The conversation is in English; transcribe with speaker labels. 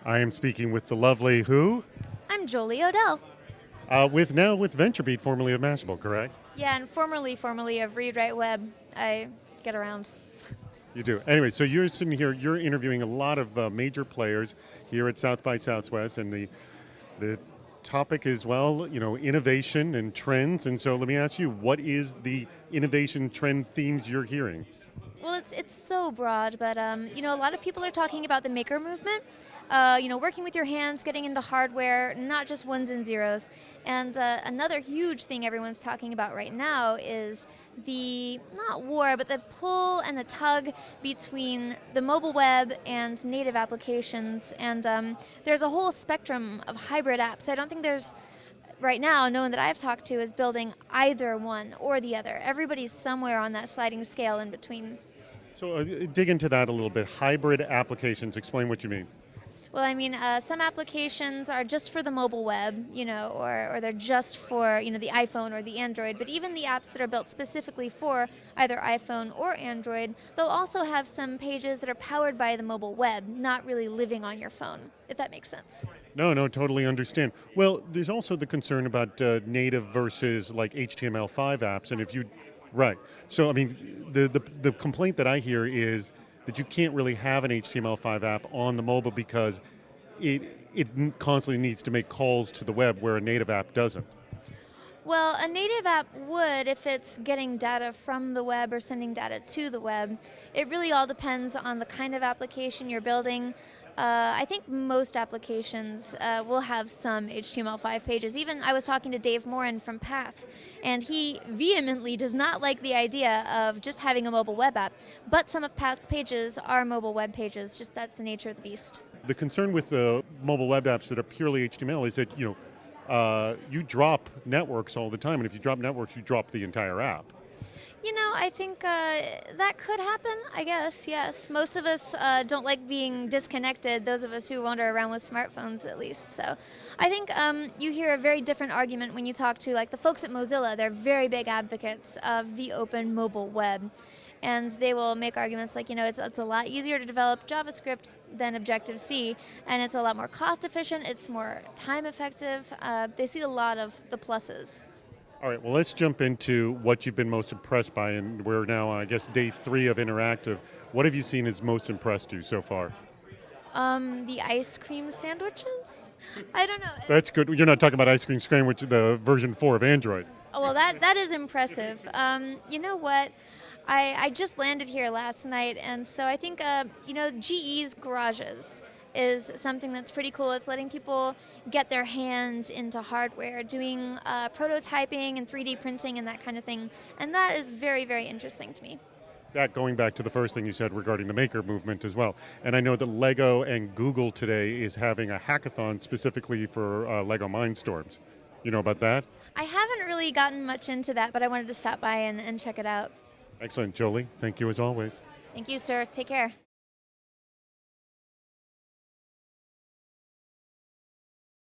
Speaker 1: I am speaking with the lovely who?
Speaker 2: I'm Jolie O'Dell.
Speaker 1: With Venturebeat, formerly of Mashable, correct?
Speaker 2: Yeah, and formerly of Read Write Web. I get around.
Speaker 1: You do. Anyway, so you're sitting here, you're interviewing a lot of major players here at South by Southwest, and the topic is, well, innovation and trends. And so let me ask you, what is the innovation trend themes you're hearing?
Speaker 2: Well, it's so broad, but a lot of people are talking about the maker movement. Working with your hands, getting into hardware, not just ones and zeros. And another huge thing everyone's talking about right now is the not war, but the pull and the tug between the mobile web and native applications. And there's a whole spectrum of hybrid apps. I don't think there's right now, no one that I've talked to is building either one or the other. Everybody's somewhere on that sliding scale in between.
Speaker 1: So dig into that a little bit. Hybrid applications, explain what you mean.
Speaker 2: Well, I mean, some applications are just for the mobile web, or they're just for, the iPhone or the Android. But even the apps that are built specifically for either iPhone or Android, they'll also have some pages that are powered by the mobile web, not really living on your phone, if that makes sense.
Speaker 1: No, totally understand. Well, there's also the concern about native versus like HTML5 apps, and if you, right. So, I mean, the complaint that I hear is that you can't really have an HTML5 app on the mobile because it constantly needs to make calls to the web where a native app doesn't.
Speaker 2: Well, a native app would if it's getting data from the web or sending data to the web. It really all depends on the kind of application you're building. I think most applications will have some HTML5 pages. Even I was talking to Dave Morin from Path, and he vehemently does not like the idea of just having a mobile web app. But some of Path's pages are mobile web pages. Just that's the nature of the beast.
Speaker 1: The concern with the mobile web apps that are purely HTML is that you drop networks all the time, and if you drop networks, you drop the entire app.
Speaker 2: I think that could happen, I guess, yes. Most of us don't like being disconnected, those of us who wander around with smartphones at least. So I think you hear a very different argument when you talk to like the folks at Mozilla. They're very big advocates of the open mobile web. And they will make arguments like, it's a lot easier to develop JavaScript than Objective-C, and it's a lot more cost efficient, it's more time effective. They see a lot of the pluses.
Speaker 1: All right, well, let's jump into what you've been most impressed by, and we're now, I guess, day 3 of Interactive. What have you seen has most impressed you so far?
Speaker 2: The ice cream sandwiches? I don't know.
Speaker 1: That's good. You're not talking about ice cream sandwich, the version 4 of Android.
Speaker 2: Oh, well, that is impressive. You know what? I just landed here last night, and so I think, GE's garages is something that's pretty cool. It's letting people get their hands into hardware, doing prototyping and 3D printing and that kind of thing. And that is very, very interesting to me.
Speaker 1: That going back to the first thing you said regarding the maker movement as well. And I know that Lego and Google today is having a hackathon specifically for Lego Mindstorms. You know about that?
Speaker 2: I haven't really gotten much into that, but I wanted to stop by and check it out.
Speaker 1: Excellent, Jolie. Thank you as always.
Speaker 2: Thank you, sir. Take care.